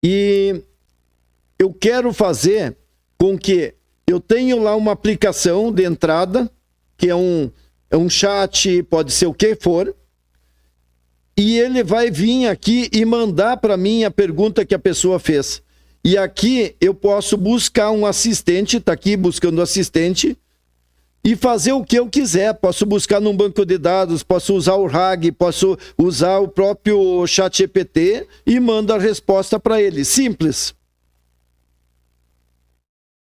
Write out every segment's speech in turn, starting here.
e eu quero fazer com que eu tenha lá uma aplicação de entrada, que é um chat, pode ser o que for, e ele vai vir aqui e mandar para mim a pergunta que a pessoa fez. E aqui eu posso buscar um assistente, está aqui buscando assistente, e fazer o que eu quiser. Posso buscar num banco de dados, posso usar o RAG, posso usar o próprio ChatGPT e mando a resposta para ele. Simples.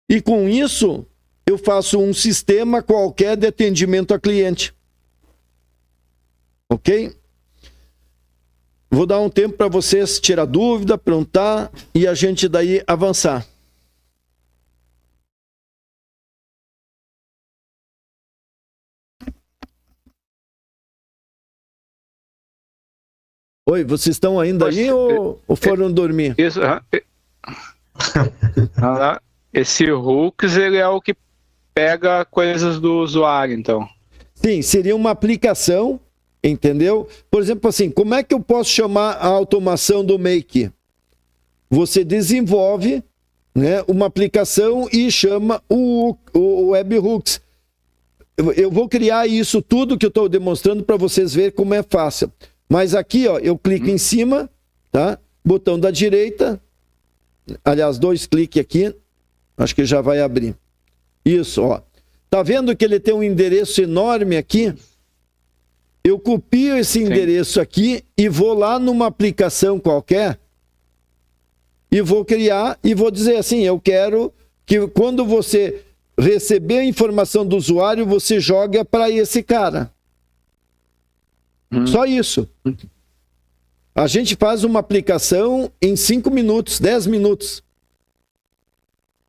E com isso, eu faço um sistema qualquer de atendimento a cliente. Ok? Vou dar um tempo para vocês tirar dúvida, perguntar e a gente daí avançar. Oi, vocês estão ainda aí ou foram dormir? Isso, esse hooks, ele é o que pega coisas do usuário, então. Sim, seria uma aplicação, entendeu? Por exemplo, assim, como é que eu posso chamar a automação do Make? Você desenvolve, né, uma aplicação e chama o webhooks. Eu vou criar isso tudo que eu estou demonstrando para vocês verem como é fácil. Mas aqui, ó, eu clico em cima, tá? Botão da direita. Aliás, 2 cliques aqui. Acho que já vai abrir. Isso, ó. Tá vendo que ele tem um endereço enorme aqui? Eu copio esse endereço aqui e vou lá numa aplicação qualquer e vou criar e vou dizer assim, eu quero que quando você receber a informação do usuário, você joga para esse cara. Só isso. A gente faz uma aplicação em 5 minutos, 10 minutos.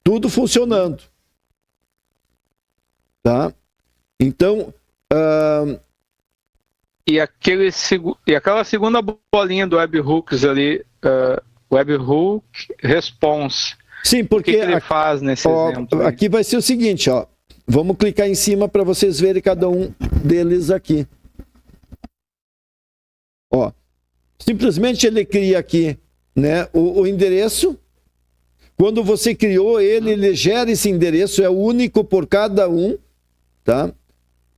Tudo funcionando. Tá? Então... E aquela segunda bolinha do webhooks ali, webhook response. Sim, porque... O que ele faz nesse exemplo? Aqui vai ser o seguinte, ó. Vamos clicar em cima para vocês verem cada um deles aqui. Ó, simplesmente ele cria aqui, né, o endereço. Quando você criou ele gera esse endereço, é único por cada um, tá?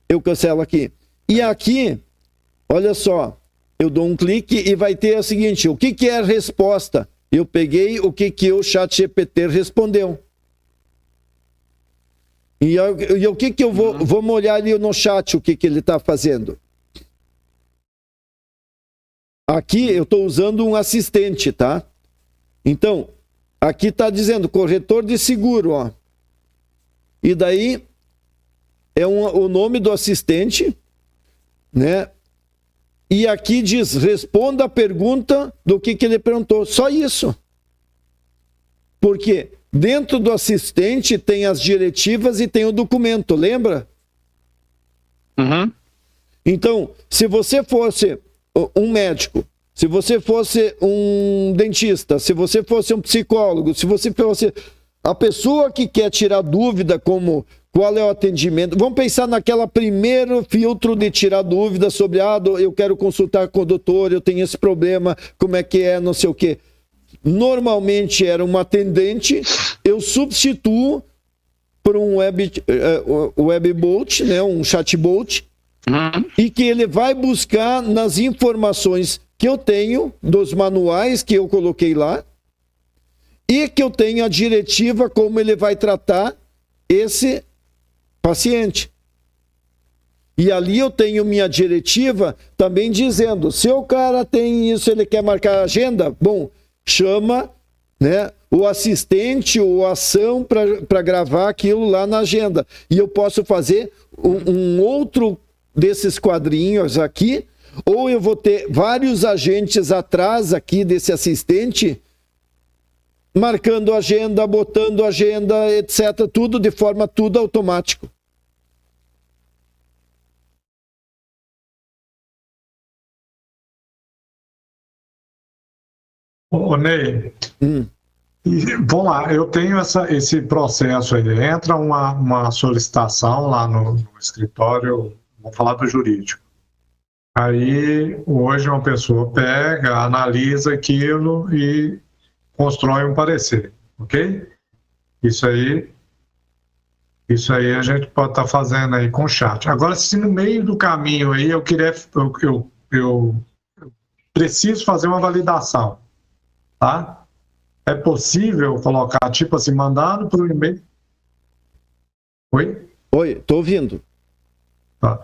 Eu cancelo aqui. E aqui, olha só, eu dou um clique e vai ter o seguinte, o que é a resposta? Eu peguei o que o ChatGPT respondeu. E o que eu vou olhar ali no chat, o que ele está fazendo? Aqui eu estou usando um assistente, tá? Então, aqui está dizendo corretor de seguro, ó. E daí é o nome do assistente, né? E aqui diz, responda a pergunta do que ele perguntou. Só isso. Porque dentro do assistente tem as diretivas e tem o documento, lembra? Então, se você fosse um médico, se você fosse um dentista, se você fosse um psicólogo, se você fosse a pessoa que quer tirar dúvida como qual é o atendimento, vamos pensar naquela primeiro filtro de tirar dúvida sobre, eu quero consultar com o doutor, eu tenho esse problema, como é que é, não sei o quê. Normalmente era um atendente, eu substituo por um webbot, né, um chatbot, e que ele vai buscar nas informações que eu tenho, dos manuais que eu coloquei lá, e que eu tenho a diretiva como ele vai tratar esse paciente. E ali eu tenho minha diretiva também dizendo, se o cara tem isso, ele quer marcar a agenda, bom, chama, né, o assistente ou a ação para gravar aquilo lá na agenda. E eu posso fazer um outro desses quadrinhos aqui, ou eu vou ter vários agentes atrás aqui desse assistente, marcando agenda, botando agenda, etc., tudo de forma tudo automático. Ô, Ney, vamos lá, eu tenho esse processo aí, entra uma solicitação lá no escritório, vamos falar do jurídico. Aí, hoje uma pessoa pega, analisa aquilo e constrói um parecer, ok? Isso aí a gente pode estar fazendo aí com o chat. Agora, se no meio do caminho aí eu preciso fazer uma validação, tá? É possível colocar, tipo assim, mandado por um e-mail? Oi? Oi, tô ouvindo. Tá.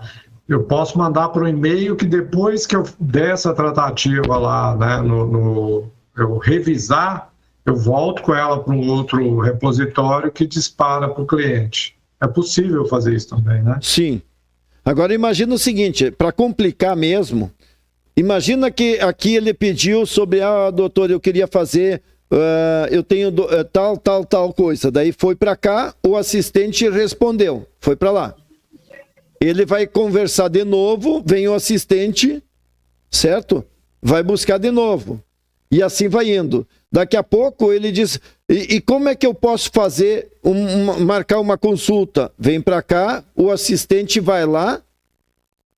Eu posso mandar por um e-mail que depois que eu der essa tratativa lá, né, eu revisar, eu volto com ela para um outro repositório que dispara para o cliente. É possível fazer isso também, né? Sim. Agora imagina o seguinte, para complicar mesmo, imagina que aqui ele pediu sobre, doutor, eu queria fazer, eu tenho tal coisa. Daí foi para cá, o assistente respondeu, foi para lá. Ele vai conversar de novo, vem o assistente, certo? Vai buscar de novo. E assim vai indo. Daqui a pouco ele diz, e como é que eu posso fazer, marcar uma consulta? Vem para cá, o assistente vai lá,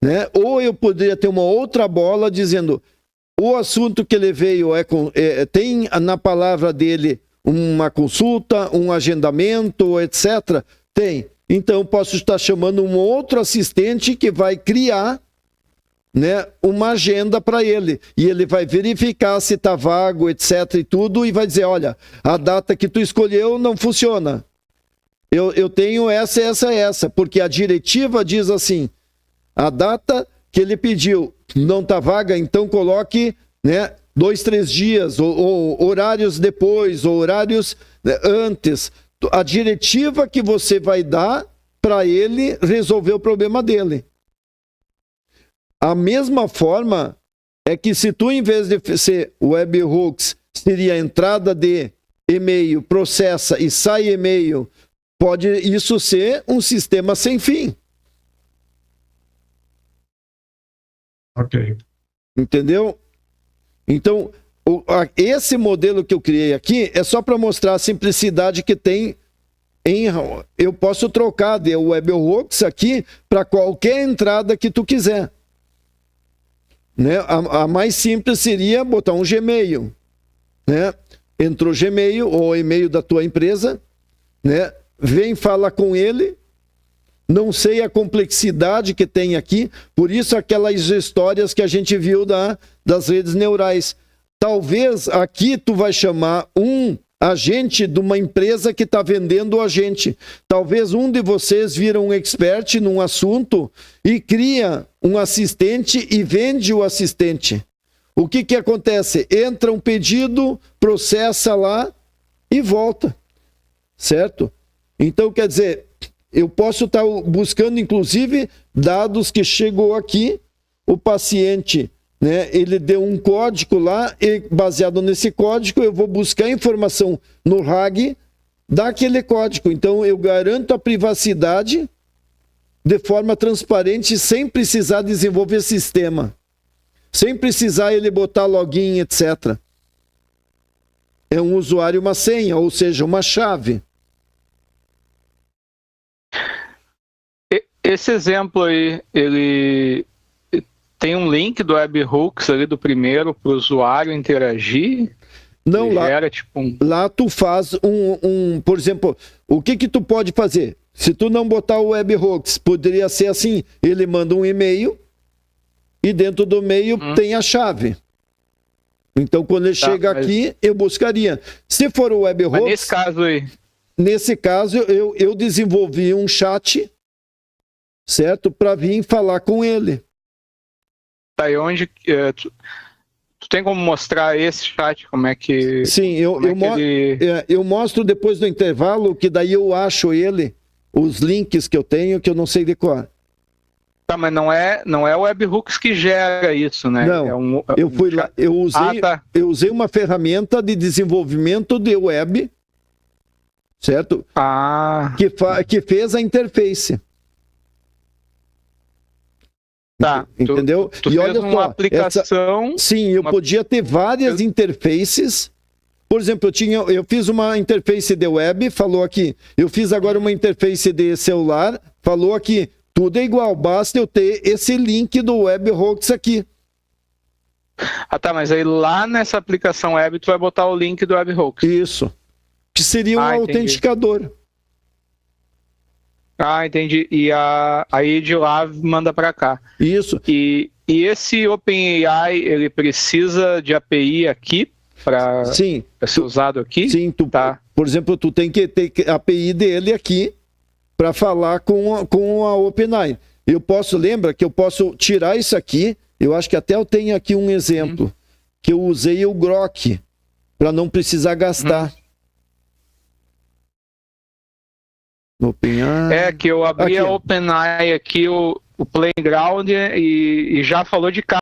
né? Ou eu poderia ter uma outra bola dizendo, o assunto que ele veio tem na palavra dele uma consulta, um agendamento, etc. Tem. Então eu posso estar chamando um outro assistente que vai criar, né, uma agenda para ele. E ele vai verificar se está vago, etc. e tudo, e vai dizer, olha, a data que tu escolheu não funciona. Eu tenho essa, porque a diretiva diz assim, a data que ele pediu não está vaga, então coloque, né, 2, 3 dias, ou horários depois, ou horários, né, antes. A diretiva que você vai dar para ele resolver o problema dele. A mesma forma é que se tu, em vez de ser webhooks, seria entrada de e-mail, processa e sai e-mail, pode isso ser um sistema sem fim. Ok. Entendeu? Então, esse modelo que eu criei aqui é só para mostrar a simplicidade que tem eu posso trocar de webhooks aqui para qualquer entrada que tu quiser. Né? A mais simples seria botar um Gmail. Né? Entrou Gmail ou e-mail da tua empresa, né? Vem falar com ele. Não sei a complexidade que tem aqui, por isso aquelas histórias que a gente viu das redes neurais. Talvez aqui tu vai chamar um agente de uma empresa que está vendendo o agente. Talvez um de vocês vira um expert num assunto e cria um assistente e vende o assistente. O que acontece? Entra um pedido, processa lá e volta. Certo? Então, quer dizer, eu posso estar buscando, inclusive, dados que chegou aqui, o paciente, né, ele deu um código lá, e baseado nesse código, eu vou buscar informação no RAG daquele código. Então, eu garanto a privacidade de forma transparente, sem precisar desenvolver sistema. Sem precisar ele botar login, etc. É um usuário e uma senha, ou seja, uma chave. Esse exemplo aí, ele tem um link do webhooks ali do primeiro para o usuário interagir? Não, lá, gera, tipo, lá tu faz por exemplo, o que tu pode fazer? Se tu não botar o webhooks, poderia ser assim, ele manda um e-mail e dentro do e-mail tem a chave. Então, quando ele chega aqui, eu buscaria. Se for o webhooks... Mas nesse caso aí... Nesse caso, eu desenvolvi um chat, certo? Para vir falar com ele. Tá, e onde... Tu tem como mostrar esse chat? Como é que... Sim, eu mostro depois do intervalo, que daí eu acho ele, os links que eu tenho, que eu não sei decorar. Tá, mas não é o webhooks que gera isso, né? Não, eu fui lá, eu usei uma ferramenta de desenvolvimento de web, certo? Que fez a interface. Tá. Entendeu? Tu e fez olha uma só, aplicação... Sim, eu podia ter várias interfaces. Por exemplo, eu fiz uma interface de web, falou aqui. Eu fiz agora uma interface de celular, falou aqui. Tudo é igual, basta eu ter esse link do webhooks aqui. Ah, tá, mas aí lá nessa aplicação web tu vai botar o link do Webhooks. Isso. Que seria um Entendi. autenticador. Ah, entendi. E aí de lá manda para cá. Isso. E esse OpenAI, ele precisa de API aqui para Sim. ser usado aqui? Sim, Tá. Por exemplo, tu tem que ter a API dele aqui para falar com a OpenAI. Lembra que eu posso tirar isso aqui, eu acho que até eu tenho aqui um exemplo, que eu usei o Grok para não precisar gastar. OpenAI. É que eu abri Aqui. a OpenAI aqui, o Playground, e já falou de